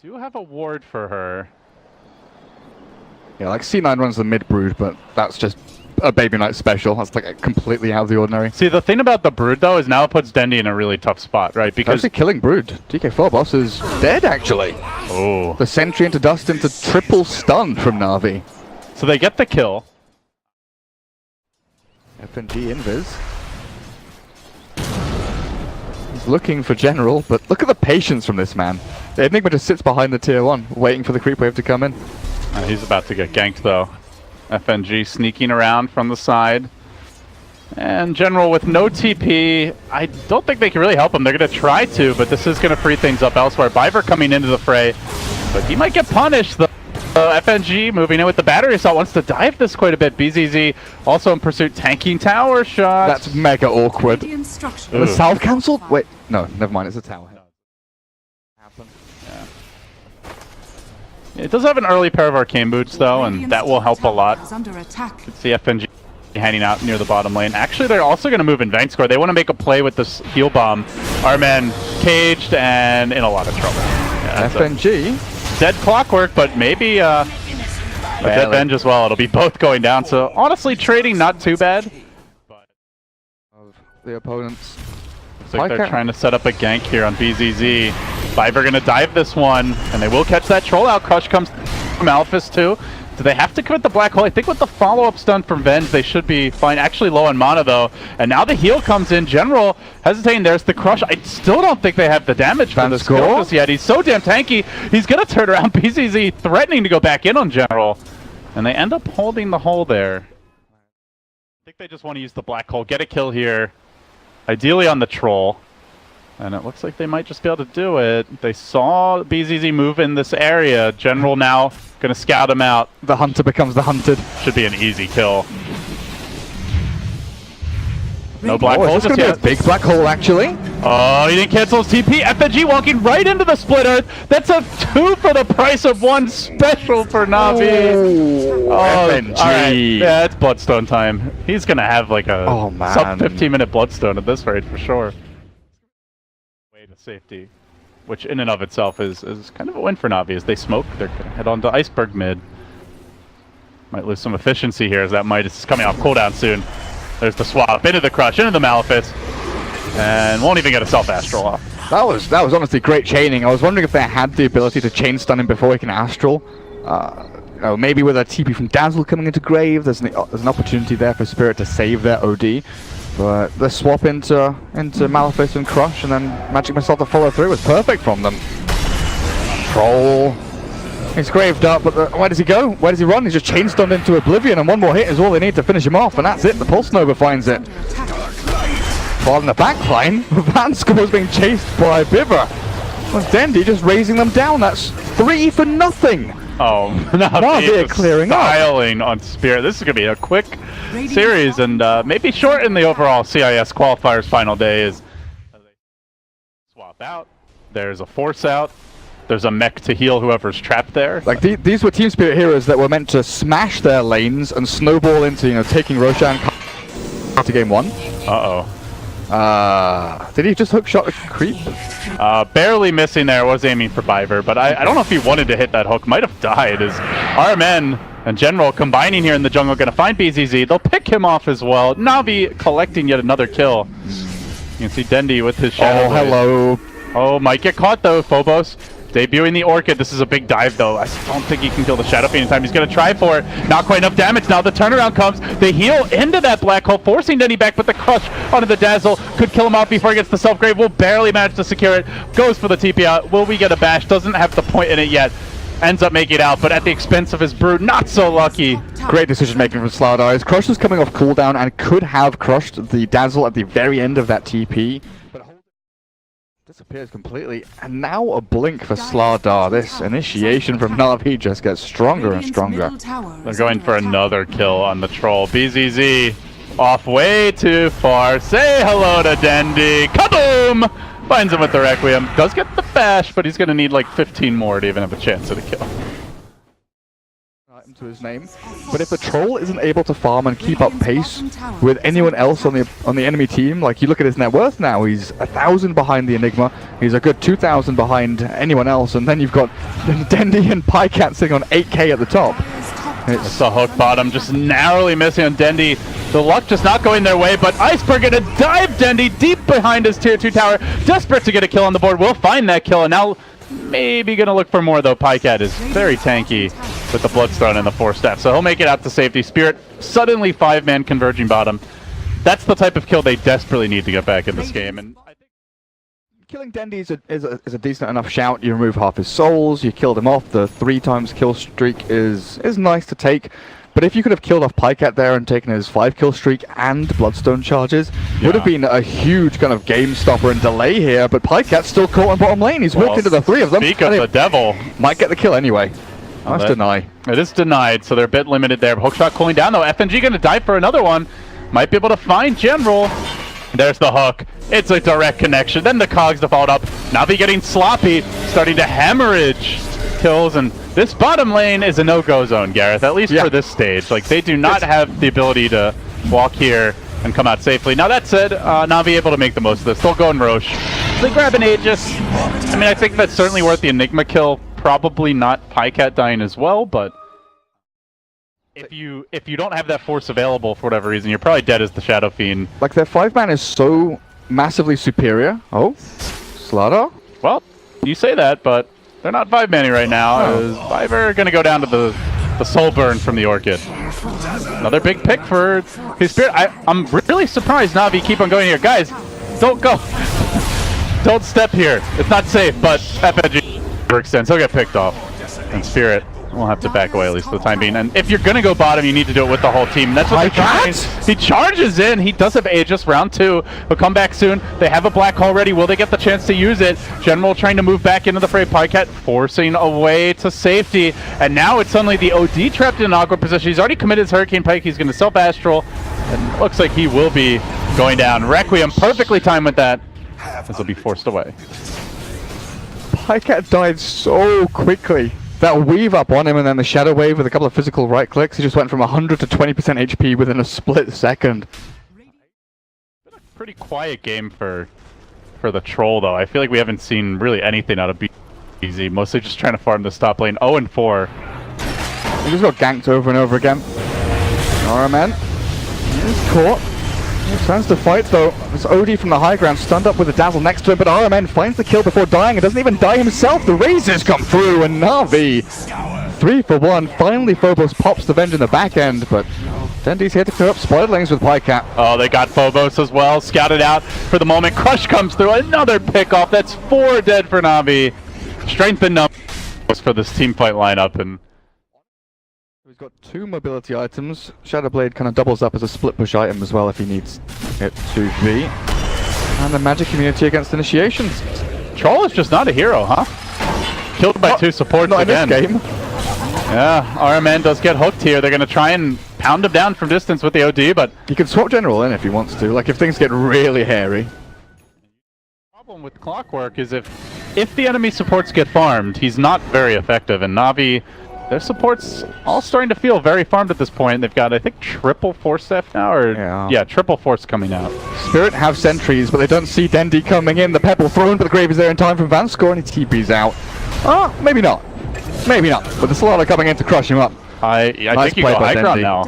do have a ward for her. Yeah, like C9 runs the mid brood, but that's just a Baby Knight special. That's like completely out of the ordinary. See, the thing about the brood though is now it puts Dendy in a really tough spot, right? Because actually killing brood. DK4 boss is dead actually. Oh. The sentry into dust into triple stun from NaVi. So they get the kill. FNG invis. He's looking for general, but look at the patience from this man. The Enigma just sits behind the tier 1, waiting for the creep wave to come in. He's about to get ganked though. FNG sneaking around from the side. And General with no TP. I don't think they can really help him. They're going to try to, but this is going to free things up elsewhere. Biver coming into the fray, but he might get punished. The FNG moving in with the battery assault wants to dive this quite a bit. BZZ also in pursuit, tanking tower shots. That's mega awkward. The south cancelled? Wait, no, never mind. It's a tower. It does have an early pair of arcane boots though, and that will help a lot. It's the FNG hanging out near the bottom lane. Actually, they're also going to move in Vank score. They want to make a play with this heal bomb. Our men caged and in a lot of trouble. Yeah, FNG? Dead clockwork, but maybe a dead Venge as well. It'll be both going down. So honestly, trading not too bad. Of the opponents. Looks like they're trying to set up a gank here on BZZ. Biver gonna dive this one, and they will catch that troll out. Crush comes from Alphys too. Do they have to commit the black hole? I think with the follow-up stun from Venge, they should be fine. Actually low on mana though. And now the heal comes in. General hesitating. There's the crush. I still don't think they have the damage for this kill just yet. He's so damn tanky. He's gonna turn around. BZZ threatening to go back in on General. And they end up holding the hole there. I think they just want to use the black hole. Get a kill here. Ideally on the troll. And it looks like they might just be able to do it. They saw BZZ move in this area. General now going to scout him out. The hunter becomes the hunted. Should be an easy kill. No black hole. It's going to be a big black hole, actually. Oh, he didn't cancel his TP. FNG walking right into the split earth. That's a 2 for the price of 1 special for NaVi. FNG. All right. Yeah, it's Bloodstone time. He's going to have like a sub 15-minute Bloodstone at this rate for sure. Safety, which in and of itself is kind of a win for NaVi. As they smoke, they're going to head on to Iceberg mid. Might lose some efficiency here as that might is coming off cooldown soon. There's the swap into the crush, into the Malefice, and won't even get a self-astral off. That was honestly great chaining. I was wondering if they had the ability to chain stun him before he can astral. You know, maybe with a TP from Dazzle coming into Grave, there's an opportunity there for Spirit to save their OD. But the swap into Malefice and Crush, and then Magic Missile to follow through was perfect from them. Troll. He's graved up, but where does he go? Where does he run? He's just chain stunned into Oblivion, and one more hit is all they need to finish him off, and that's it. The Pulse Nova finds it. While in the backline, Vanscore's being chased by Biver. Well, Dendy just raising them down. That's 3 for nothing. Oh, NaVi clearing styling on Spirit. This is going to be a quick series and maybe shorten the overall CIS qualifiers final day as they swap out. There's a force out. There's a mech to heal whoever's trapped there. Like these were Team Spirit heroes that were meant to smash their lanes and snowball into taking Roshan to game 1. Did he just hookshot a creep? Barely missing there. Was aiming for Biver, but I don't know if he wanted to hit that hook. Might have died. As our men and General combining here in the jungle, going to find BZZ. They'll pick him off as well. NaVi collecting yet another kill. You can see Dendy with his shadow. Oh, hello. Oh, might get caught though. Phobos debuting the Orchid. This is a big dive though. I don't think he can kill the Shadow Fiend in time. He's going to try for it. Not quite enough damage. Now the turnaround comes. They heal into that black hole, forcing Denny back, but the crush onto the Dazzle could kill him off before he gets the self-grave. Will barely manage to secure it. Goes for the TP out. Will we get a bash? Doesn't have the point in it yet. Ends up making it out, but at the expense of his brood. Not so lucky. Great decision making from Slardar. Crush was coming off cooldown and could have crushed the Dazzle at the very end of that TP. Disappears completely, and now a blink for Slardar. This initiation from NaVi just gets stronger and stronger. They're going for another kill on the troll. BZZ off way too far. Say hello to Dendy. Kaboom! Finds him with the Requiem. Does get the bash, but he's going to need like 15 more to even have a chance at a kill. to his name. But if the troll isn't able to farm and keep up pace with anyone else on the enemy team, like you look at his net worth now, he's 1,000 behind the Enigma. He's a good 2,000 behind anyone else, and then you've got Dendy and Pycat sitting on 8k at the top. It's the hook bottom, just narrowly missing on Dendy. The luck just not going their way, but Iceberg gonna dive Dendy deep behind his tier 2 tower, desperate to get a kill on the board. Will find that kill, and now maybe gonna look for more though. Pycat is very tanky with the Bloodstone and the 4-step, so he'll make it out to safety. Spirit suddenly 5-man converging bottom. That's the type of kill they desperately need to get back in this game. And I think killing Dendy is a decent enough shout. You remove half his souls, you killed him off. The 3 times kill streak is nice to take. But if you could have killed off Pycat there and taken his 5 kill streak and Bloodstone charges, would have been a huge kind of game stopper and delay here. But Pycat's still caught on bottom lane. He's walked into the 3 of them. Speak of the devil. Might get the kill anyway. Nice deny. It is denied, so they're a bit limited there. Hookshot cooling down though. FNG gonna dive for another one. Might be able to find General. There's the hook. It's a direct connection. Then the cogs default up. NaVi getting sloppy, starting to hemorrhage kills, and this bottom lane is a no-go zone, Gareth, at least for this stage. Like, they do not have the ability to walk here and come out safely. Now, that said, NaVi able to make the most of this. They'll go in Roche. They grab an Aegis. I mean, I think that's certainly worth the Enigma kill. Probably not Pycat dying as well, but if you don't have that force available for whatever reason, you're probably dead as the Shadow Fiend. Like, their 5-man is so massively superior. Oh, Slardar? Well, you say that, but they're not 5-manning right now. Viper gonna go down to the soul burn from the Orchid. Another big pick for his Spirit. I'm really surprised NaVi keep on going here. Guys, don't go. Don't step here. It's not safe, but FNG extends. He'll get picked off. And Spirit will have to back away at least for the time being. And if you're gonna go bottom, you need to do it with the whole team. That's what they're trying. He charges in. He does have Aegis round 2. He'll come back soon. They have a black hole ready. Will they get the chance to use it? General trying to move back into the fray. Pycat forcing a way to safety. And now it's suddenly the OD trapped in an awkward position. He's already committed his Hurricane Pike. He's gonna self-astral. And looks like he will be going down. Requiem perfectly timed with that. This will be forced away. Pycat died so quickly. That weave up on him and then the Shadow Wave with a couple of physical right clicks. He just went from 100 to 20% HP within a split second. Been a pretty quiet game for the Troll though. I feel like we haven't seen really anything out of BZ. Mostly just trying to farm this top lane. 0-4. He just got ganked over and over again. Naraman is caught. He turns to fight though. It's OD from the high ground, stunned up with a Dazzle next to him, but RMN finds the kill before dying and doesn't even die himself. The raises come through and NaVi 3 for 1. Finally Phobos pops the Venge in the back end, but Dendy's here to clear up spotted lanes with Pycat. Oh, they got Phobos as well. Scouted out for the moment. Crush comes through. Another pick off. That's 4 dead for NaVi. Strength and numbers for this team fight lineup. And he's got 2 mobility items. Shadowblade kind of doubles up as a split push item as well if he needs it to be. And the magic immunity against initiations. Troll is just not a hero, huh? Killed by 2 supports not again. In this game. Yeah, RMN does get hooked here. They're going to try and pound him down from distance with the OD, but he can swap General in if he wants to, like if things get really hairy. The problem with Clockwork is if the enemy supports get farmed, he's not very effective, and NaVi, their support's all starting to feel very farmed at this point. They've got, I think, triple Force F now, or yeah, triple Force coming out. Spirit have sentries, but they don't see Dendy coming in. The Pebble thrown, but the Grave is there in time from Vanscore, and he TP's out. Oh, maybe not. Maybe not. But the Slaughter coming in to crush him up. I think you go high ground now.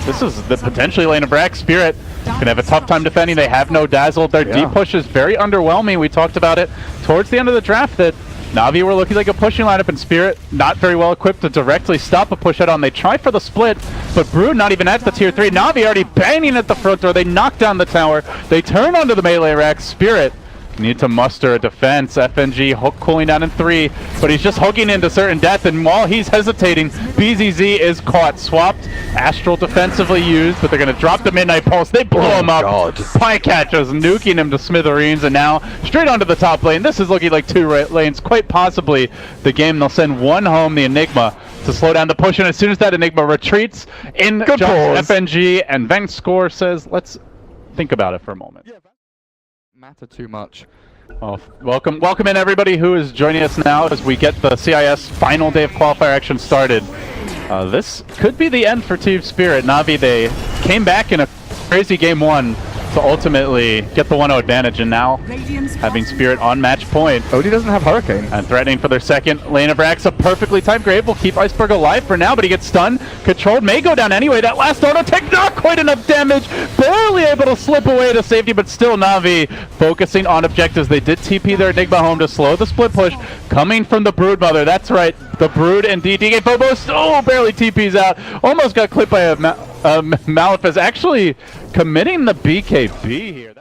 This is the potentially lane of Brack. Spirit can have a tough time defending. They have no Dazzle. Their deep push is very underwhelming. We talked about it towards the end of the draft that NaVi were looking like a pushing lineup, and Spirit not very well equipped to directly stop a push head on. They try for the split, but Brood not even at the tier 3. NaVi already banging at the front door. They knock down the tower. They turn onto the melee rack. Spirit need to muster a defense. FNG hook cooling down in 3, but he's just hooking into certain death, and while he's hesitating, BZZ is caught. Swapped, Astral defensively used, but they're going to drop the Midnight Pulse. They blow him up. Pycat just nuking him to smithereens, and now straight onto the top lane. This is looking like 2 lanes, quite possibly the game. They'll send one home, the Enigma, to slow down the push, and as soon as that Enigma retreats, in jumps FNG, and Vanscore says, let's think about it for a moment. Matter too much. Well, welcome in everybody who is joining us now as we get the CIS final day of qualifier action started. This could be the end for Team Spirit. NaVi, they came back in a crazy game 1 to ultimately get the 1-0 advantage, and now having Spirit on match point. OD doesn't have Hurricane. And threatening for their second lane of Rax. A perfectly timed grave will keep Iceberg alive for now, but he gets stunned. Controlled, may go down anyway. That last auto take, not quite enough damage. Barely able to slip away to safety, but still NaVi focusing on objectives. They did TP their Enigma home to slow the split push. Coming from the Broodmother, that's right. The Brood and DK Phobos, oh, barely TPs out. Almost got clipped by a Malefus, actually committing the BKB here.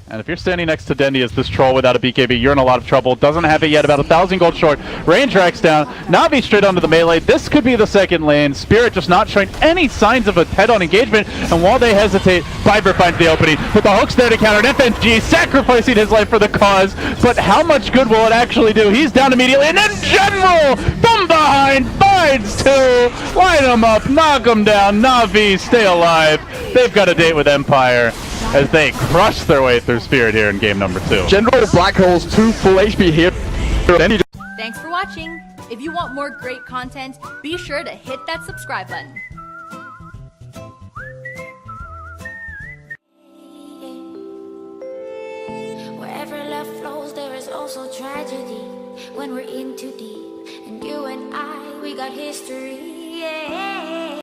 And if you're standing next to Dendy as this troll without a BKB, you're in a lot of trouble. Doesn't have it yet, about 1,000 gold short. Range racks down. NaVi straight onto the melee. This could be the second lane. Spirit just not showing any signs of a head-on engagement. And while they hesitate, Viper finds the opening. With the hooks there to counter an FNG, sacrificing his life for the cause. But how much good will it actually do? He's down immediately. And then General from behind finds 2. Line him up, knock him down. NaVi, stay alive. They've got a date with Empire as they crush their way through Spirit here in game number 2. General Black Hole's 2 full HP here. Thanks for watching. If you want more great content, be sure to hit that subscribe button. Wherever love flows, there is also tragedy. When we're in too deep, and you and I, we got history. Yeah.